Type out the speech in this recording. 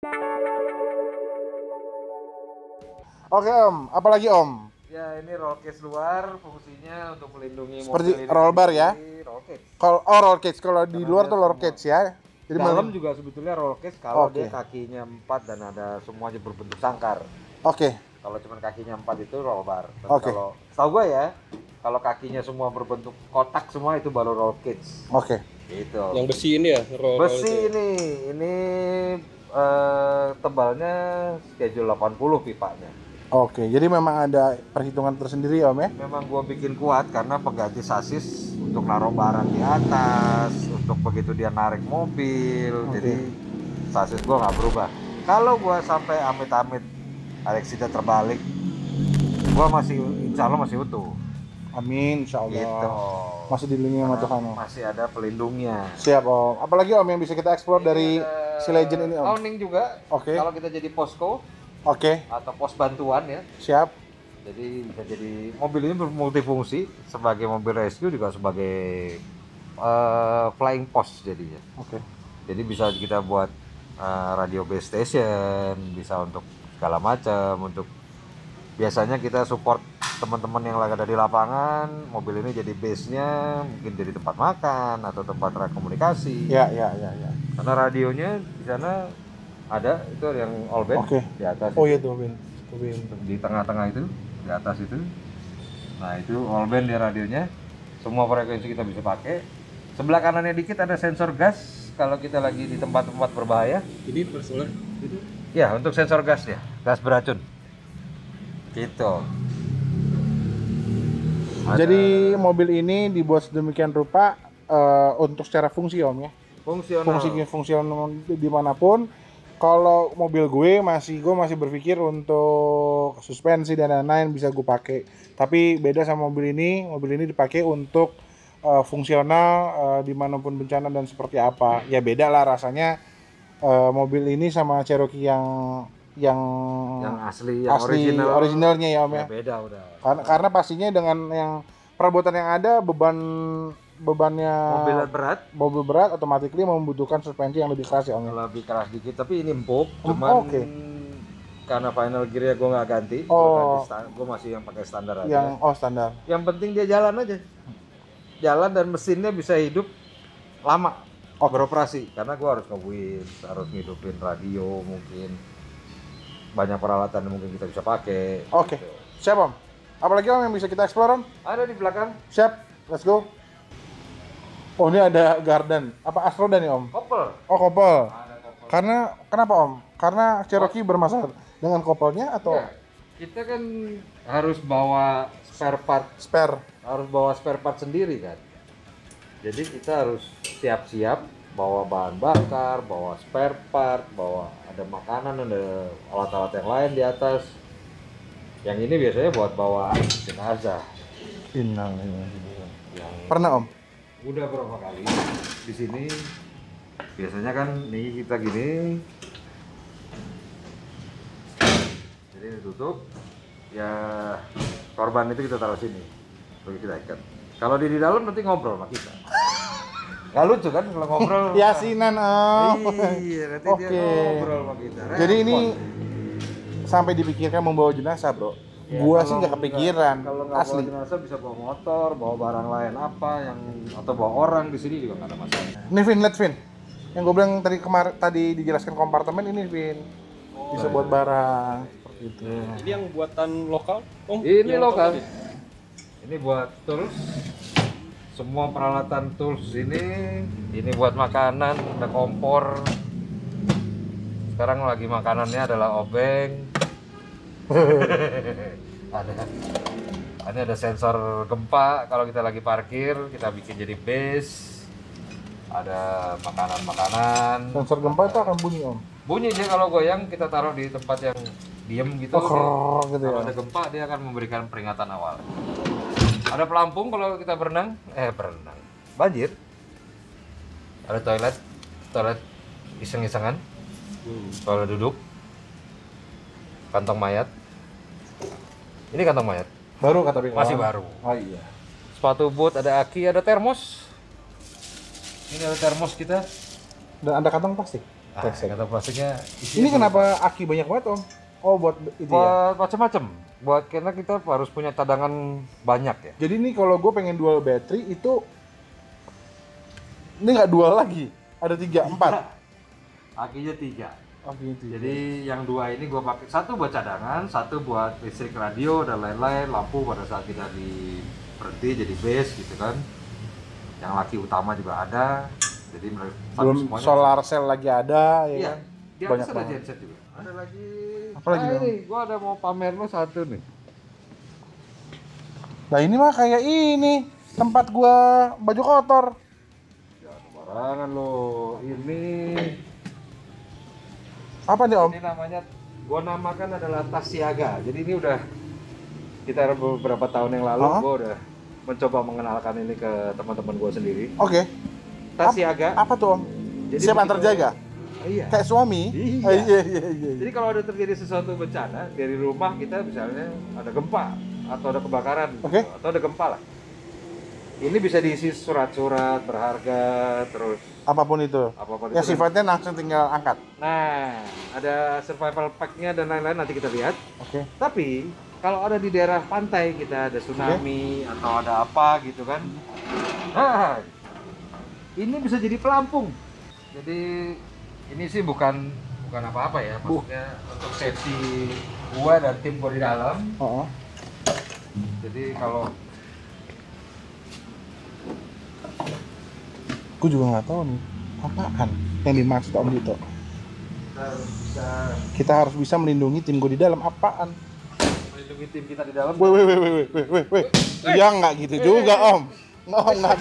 Oke Om, apalagi Om? Ya, ini roll cage luar, fungsinya untuk melindungi Seperti mobil ini roll bar ya? sendiri, roll cage. Roll cage, kalau di Karena luar dia tuh roll semua- cage ya. Jadi Dalam juga sebetulnya roll cage kalau Oke. dia kakinya 4 dan ada semuanya berbentuk sangkar. Oke. Kalau cuma kakinya 4 itu roll bar. Tapi Oke. kalau setahu gue ya, kalau kakinya semua berbentuk kotak semua itu baru roll cage. Oke. Gitu. Yang besi ini ya, Besi ini tebalnya schedule 80 pipanya. Oke, jadi memang ada perhitungan tersendiri Om ya? Memang gua bikin kuat karena pengganti sasis untuk naruh barang di atas, untuk begitu dia narik mobil. Oke. Jadi sasis gua nggak berubah. Kalau gua sampai amit-amit Alexida terbalik, gua insya Allah masih utuh. Amin, insya Allah. Gitu. Masih dilindungi sama Karena Tuhan Om. masih ada pelindungnya. Siap Om. Apalagi Om yang bisa kita explore dari Ada si Legend ini Om? Owning juga. Oke. Kalau kita jadi posko Oke, atau pos bantuan ya. siap. Jadi bisa jadi mobil ini multifungsi sebagai mobil rescue juga sebagai flying post jadinya. Oke. Jadi bisa kita buat radio base station, bisa untuk segala macam. Untuk biasanya kita support teman-teman yang lagi ada di lapangan, mobil ini jadi base-nya, mungkin jadi tempat makan atau tempat komunikasi. Ya. Karena radionya di sana ada, itu yang all band Oke. di atas. Oh iya tuh, Bin. Di tengah-tengah itu, di atas itu. Nah, itu all band di radionya. Semua frekuensi kita bisa pakai. Sebelah kanannya dikit ada sensor gas kalau kita lagi di tempat-tempat berbahaya. Ini persoalan itu. Ya, untuk sensor gas ya, gas beracun. Gitu. Jadi mobil ini dibuat sedemikian rupa untuk secara fungsi Om ya. Fungsional. Fungsional dimanapun. Kalau mobil gue masih berpikir untuk suspensi dan lain-lain bisa gue pakai. Tapi beda sama mobil ini dipakai untuk fungsional dimanapun bencana dan seperti apa. Ya beda lah rasanya mobil ini sama Cherokee yang asli, yang originalnya ya Om ya. Beda udah. Karena pastinya dengan yang perabotan yang ada bebannya mobil berat otomatis membutuhkan suspensi yang lebih keras ya Om. Lebih keras dikit, tapi ini empuk. Cuman karena final gear-nya gue nggak ganti, gue masih yang pakai standar aja. Standar. Yang penting dia jalan aja, jalan dan mesinnya bisa hidup lama beroperasi. Karena gue harus nge-wheel, harus ngidupin radio, mungkin banyak peralatan yang mungkin kita bisa pakai. Oke. Gitu. Siap Om. Apalagi Om yang bisa kita explore Om? Ada di belakang. Siap, let's go. Oh ini ada garden. Apa Astrodan nih Om? Kopel. Oh kopel. Ada kopel. Kenapa Om? Karena Cherokee bermasalah dengan kopelnya atau? Ya, kita kan harus bawa spare part. Harus bawa spare part sendiri kan. Jadi kita harus siap-siap bawa bahan bakar, bawa spare part, bawa ada makanan, ada alat-alat yang lain di atas. Yang ini biasanya buat bawa jenazah. Pernah Om? Udah berapa kali di sini. Biasanya kan nih kita gini. Jadi ditutup. Ya korban itu kita taruh sini. Lalu kita ikat. Kalau di dalam nanti ngobrol sama kita. Nggak lucu kan kalau ngobrol? Yasinan Om. Iya, nanti dia ngobrol sama kita. Jadi ini sampai dipikirkan membawa jenazah bro. Ya, gua sih nggak kepikiran. Kalau nggak bawa jenazah bisa bawa motor, bawa barang lain apa atau bawa orang di sini juga nggak ada masalah. Ini Vin, lihat Vin. Yang gue bilang tadi dijelaskan kompartemen ini Vin. Bisa buat barang seperti itu. Ini yang buatan lokal, Om? Ini Yang lokal. tadi? Ini buat tools. Semua peralatan tools ini buat makanan, ada kompor. Sekarang lagi makanannya adalah obeng. Ini ada sensor gempa kalau kita lagi parkir, kita bikin jadi base. Ada makanan-makanan. Sensor gempa itu akan bunyi Om. Bunyi dia kalau goyang, kita taruh di tempat yang diem gitu. Gitu Kalau ya. ada gempa dia akan memberikan peringatan awal. Ada pelampung kalau kita berenang, banjir. Ada toilet iseng-isengan. Toilet duduk. Kantong mayat. Ini kantong mayat. Baru kata Bing. Masih baru. Oh iya. Sepatu boot, ada aki, ada termos. Ini ada termos kita. Dan ada kantong plastik. Kantong plastiknya Ini kenapa aki banyak banget om? Oh buat itu ya? buat macam-macam. Buat karena kita harus punya cadangan banyak ya. Jadi ini kalau gue pengen dual battery itu ini nggak dual lagi, ada 3, 4. Akinya 3. Oh gitu. Jadi yang 2 ini gue pakai, satu buat cadangan, satu buat listrik radio dan lain-lain, lampu pada saat kita di berhenti jadi base gitu kan. Yang laki utama juga ada. Jadi belum solar cell lagi ada ya iya, kan? di Banyak atas ada banget. genset juga. Ada lagi. Apa lagi dong? Ini gue ada mau pamer lo satu nih. Nah ini mah kayak ini tempat gua baju kotor. Ya sembarangan lo. Ini Apa nih om? Ini namanya, gue namakan adalah tas siaga. Jadi ini udah kita beberapa tahun yang lalu, gue udah mencoba mengenalkan ini ke teman-teman gue sendiri. Oke. Tas siaga. Apa tuh om? Jadi Siap antar jaga? Iya. Kayak suami? Iya. Iya. Jadi kalau ada terjadi sesuatu bencana dari rumah kita, misalnya ada gempa atau ada kebakaran, atau ada gempa lah. Ini bisa diisi surat-surat berharga, terus Apapun itu. Ya sifatnya langsung tinggal angkat. Nah, ada survival pack-nya dan lain-lain, nanti kita lihat. Oke. Tapi kalau ada di daerah pantai, kita ada tsunami atau ada apa gitu kan. Nah, ini bisa jadi pelampung. Jadi ini sih bukan apa-apa ya, maksudnya untuk safety gua dan tim gua di dalam. Jadi kalau gue juga nggak tahu nih apaan yang dimaksud om Dito. Kita harus bisa melindungi tim gue di dalam. Apaan? melindungi tim kita di dalam. Weh. Ya nggak gitu juga om. Nggak.